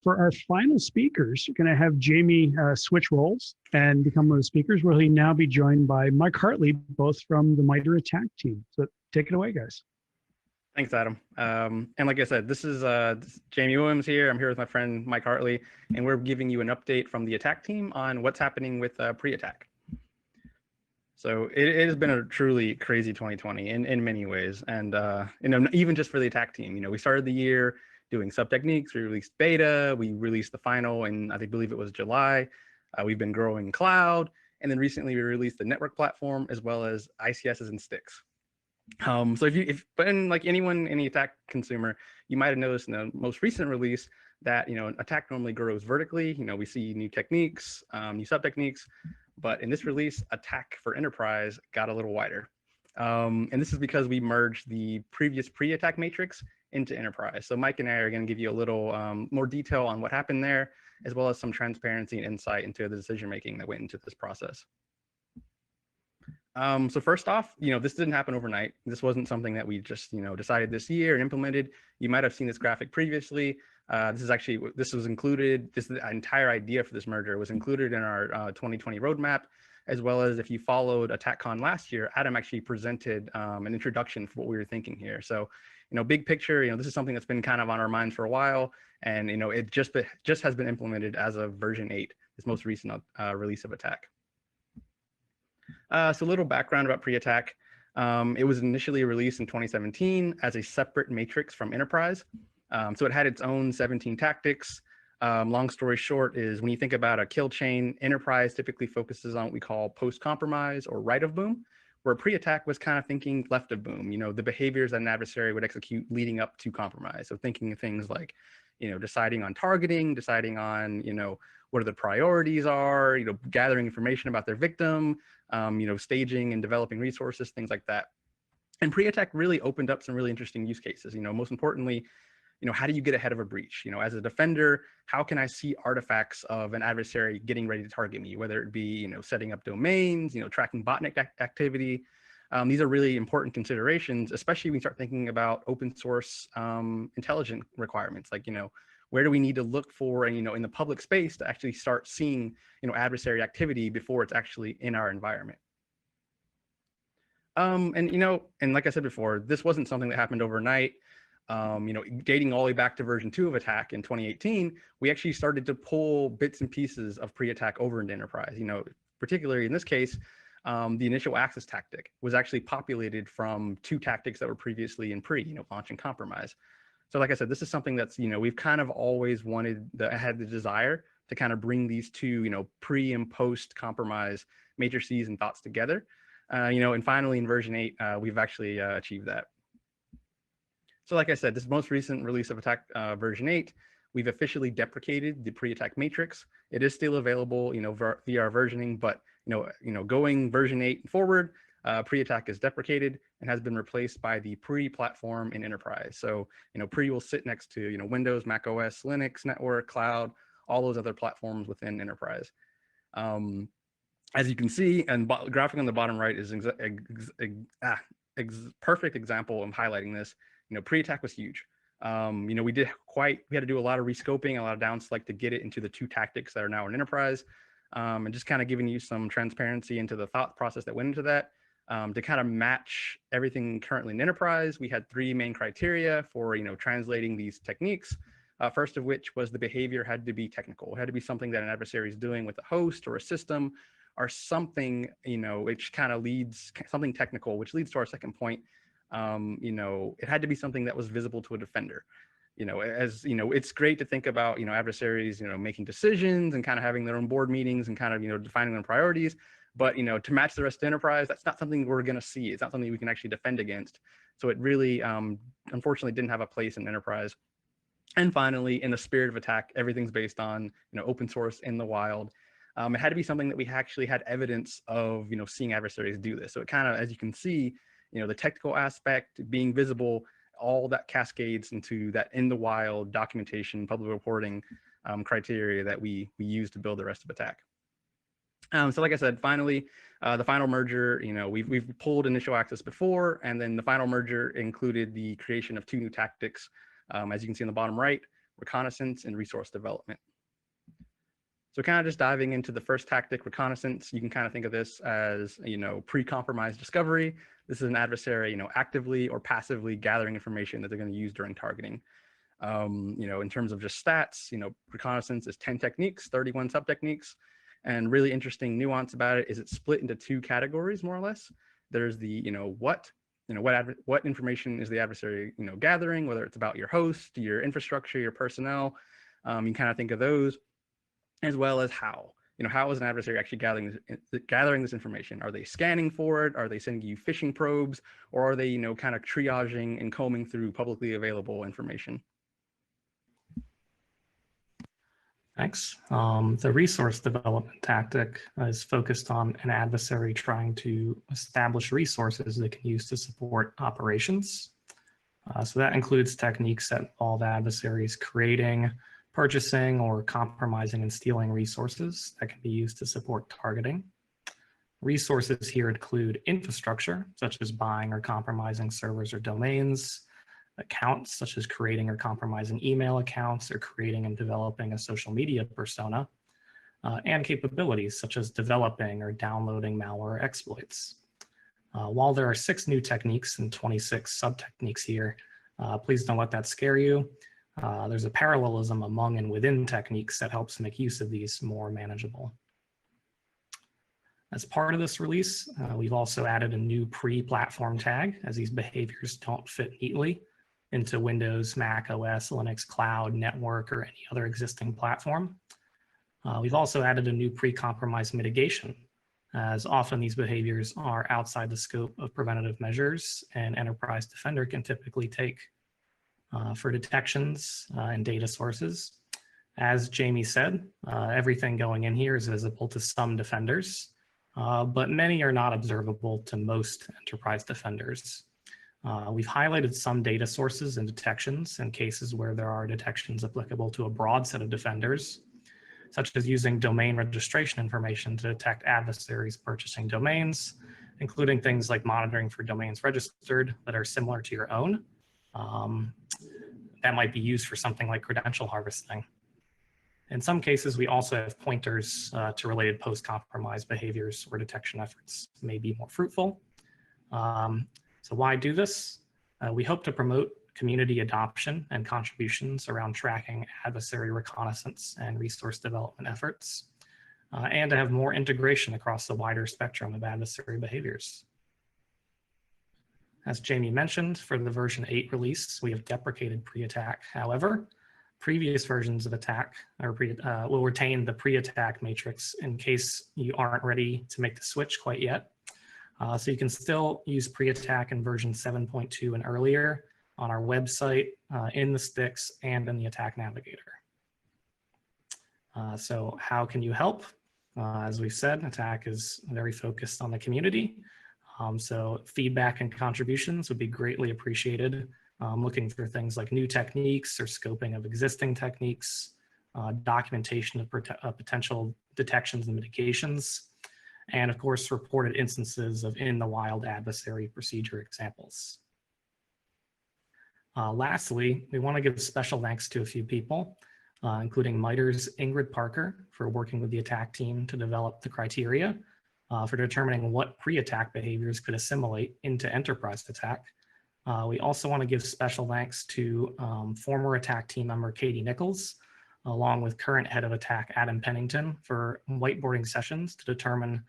for our final speakers, we're going to have Jamie switch roles and become one of the speakers, where he'll now be joined by Mike Hartley, both from the MITRE ATT&CK team. So take it away, guys. Thanks, Adam. And like I said, this is Jamie Williams here. I'm here with my friend Mike Hartley, and we're giving you an update from the ATT&CK team on what's happening with pre-ATT&CK. So it has been a truly crazy 2020 in many ways, and even just for the ATT&CK team. We started the year doing sub-techniques. We released beta. We released the final in, I believe it was July. We've been growing cloud, and then recently we released the network platform as well as ICSs and sticks. So but like anyone, any ATT&CK consumer, you might have noticed in the most recent release that ATT&CK normally grows vertically. We see new techniques, new sub-techniques, but in this release, ATT&CK for enterprise got a little wider. And this is because we merged the previous pre-ATT&CK matrix into enterprise. So Mike and I are going to give you a little more detail on what happened there, as well as some transparency and insight into the decision making that went into this process. So first off, this didn't happen overnight. This wasn't something that we just, decided this year and implemented. You might have seen this graphic previously. This was included, the entire idea for this merger was included in our 2020 roadmap, as well as if you followed ATT&CKcon last year, Adam actually presented an introduction for what we were thinking here. So, big picture, this is something that's been kind of on our minds for a while, and it just has been implemented as of version 8, this most recent release of ATT&CK. So a little background about pre-ATT&CK. It was initially released in 2017 as a separate matrix from enterprise. So it had its own 17 tactics. Long story short is when you think about a kill chain, enterprise typically focuses on what we call post-compromise or right of boom, where pre-ATT&CK was kind of thinking left of boom, the behaviors that an adversary would execute leading up to compromise. So thinking of things like, deciding on targeting, deciding on, what the priorities are, gathering information about their victim, staging and developing resources, things like that. And pre-ATT&CK really opened up some really interesting use cases. Most importantly, how do you get ahead of a breach? As a defender, how can I see artifacts of an adversary getting ready to target me, whether it be, setting up domains, tracking botnet activity. These are really important considerations, especially when you start thinking about open source intelligent requirements, like, where do we need to look for, and, in the public space to actually start seeing, adversary activity before it's actually in our environment. And like I said before, this wasn't something that happened overnight. Dating all the way back to version 2 of ATT&CK in 2018, we actually started to pull bits and pieces of pre-ATT&CK over into enterprise. Particularly in this case, the initial access tactic was actually populated from 2 tactics that were previously in pre, launch and compromise. So like I said, this is something that's, we've kind of always had the desire to kind of bring these 2, pre and post compromise matrices and thoughts together. And finally in version 8, we've actually achieved that. So like I said, this most recent release of ATT&CK version 8, we've officially deprecated the pre-ATT&CK matrix. It is still available, via our versioning, but going version 8 forward, pre-ATT&CK is deprecated and has been replaced by the pre-platform in enterprise. So pre will sit next to Windows, Mac OS, Linux, network, cloud, all those other platforms within enterprise. As you can see, and graphic on the bottom right is perfect example of highlighting this. Pre-ATT&CK was huge. We had to do a lot of rescoping, a lot of down select to get it into the 2 tactics that are now in enterprise. And just kind of giving you some transparency into the thought process that went into that. To kind of match everything currently in enterprise, we had 3 main criteria for translating these techniques. First of which was the behavior had to be technical. It had to be something that an adversary is doing with a host or a system, or something which kind of leads something technical, which leads to our second point. It had to be something that was visible to a defender. It's great to think about adversaries making decisions and kind of having their own board meetings and kind of defining their priorities. But to match the rest of the enterprise, that's not something we're going to see. It's not something we can actually defend against. So it really, unfortunately, didn't have a place in enterprise. And finally, in the spirit of ATT&CK, everything's based on open source in the wild. It had to be something that we actually had evidence of seeing adversaries do this. So it kind of, as you can see, the technical aspect being visible, all that cascades into that in the wild documentation, public reporting criteria that we use to build the rest of ATT&CK. So like I said, finally, the final merger, we've pulled initial access before, and then the final merger included the creation of 2 new tactics. As you can see on the bottom right, reconnaissance, and resource development. So kind of just diving into the first tactic, reconnaissance, you can kind of think of this as, pre-compromise discovery. This is an adversary, actively or passively gathering information that they're going to use during targeting. In terms of just stats, reconnaissance is 10 techniques, 31 sub-techniques. And really interesting nuance about it is it's split into two categories, more or less. There's the, what information is the adversary, gathering, whether it's about your host, your infrastructure, your personnel. You can kind of think of those, as well as how. How is an adversary actually gathering this information? Are they scanning for it? Are they sending you phishing probes? Or are they, kind of triaging and combing through publicly available information? Thanks. The resource development tactic is focused on an adversary trying to establish resources they can use to support operations. So that includes techniques that involve adversaries creating, purchasing, or compromising and stealing resources that can be used to support targeting. Resources here include infrastructure, such as buying or compromising servers or domains, accounts, such as creating or compromising email accounts or creating and developing a social media persona, and capabilities, such as developing or downloading malware exploits. While there are 6 new techniques and 26 sub-techniques here, please don't let that scare you. There's a parallelism among and within techniques that helps make use of these more manageable. As part of this release, we've also added a new pre-platform tag, as these behaviors don't fit neatly into Windows, Mac OS, Linux, cloud, network, or any other existing platform. We've also added a new pre-compromise mitigation, as often these behaviors are outside the scope of preventative measures an enterprise defender can typically take for detections and data sources. As Jamie said, everything going in here is visible to some defenders, but many are not observable to most enterprise defenders. We've highlighted some data sources and detections in cases where there are detections applicable to a broad set of defenders, such as using domain registration information to detect adversaries purchasing domains, including things like monitoring for domains registered that are similar to your own. That might be used for something like credential harvesting. In some cases, we also have pointers to related post-compromise behaviors where detection efforts may be more fruitful. So why do this? We hope to promote community adoption and contributions around tracking adversary reconnaissance and resource development efforts, and to have more integration across the wider spectrum of adversary behaviors. As Jamie mentioned, for the version 8 release, we have deprecated pre-attack. However, previous versions of attack will retain the pre-attack matrix in case you aren't ready to make the switch quite yet. So you can still use pre-attack in version 7.2 and earlier on our website, in the sticks, and in the attack navigator. So how can you help? As we've said, attack is very focused on the community. So feedback and contributions would be greatly appreciated. Looking for things like new techniques or scoping of existing techniques, documentation of potential detections and mitigations, and of course, reported instances of in the wild adversary procedure examples. Lastly, we want to give special thanks to a few people, including MITRE's Ingrid Parker for working with the attack team to develop the criteria for determining what pre-attack behaviors could assimilate into enterprise attack. We also want to give special thanks to former attack team member Katie Nichols, along with current head of attack Adam Pennington, for whiteboarding sessions to determine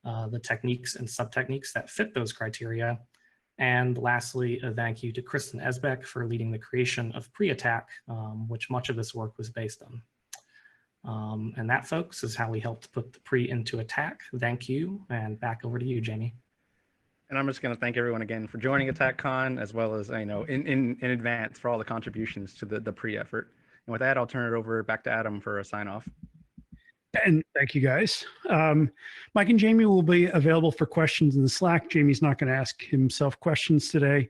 the techniques and sub-techniques that fit those criteria. And lastly, a thank you to Kristen Esbeck for leading the creation of pre-attack, which much of this work was based on. And that, folks, is how we helped put the pre into attack. Thank you, and back over to you, Jamie. And I'm just going to thank everyone again for joining ATT&CKcon, as well as in advance for all the contributions to the pre-effort. And with that, I'll turn it over back to Adam for a sign-off. And thank you, guys. Mike and Jamie will be available for questions in the Slack. Jamie's not going to ask himself questions today.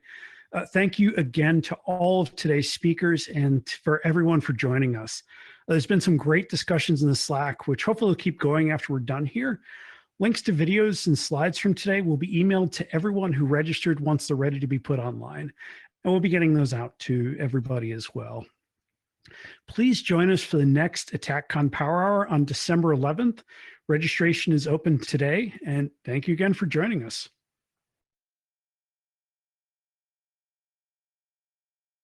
Thank you again to all of today's speakers and for everyone for joining us. There's been some great discussions in the Slack, which hopefully will keep going after we're done here. Links to videos and slides from today will be emailed to everyone who registered once they're ready to be put online. And we'll be getting those out to everybody as well. Please join us for the next ATT&CKcon Power Hour on December 11th. Registration is open today, and thank you again for joining us.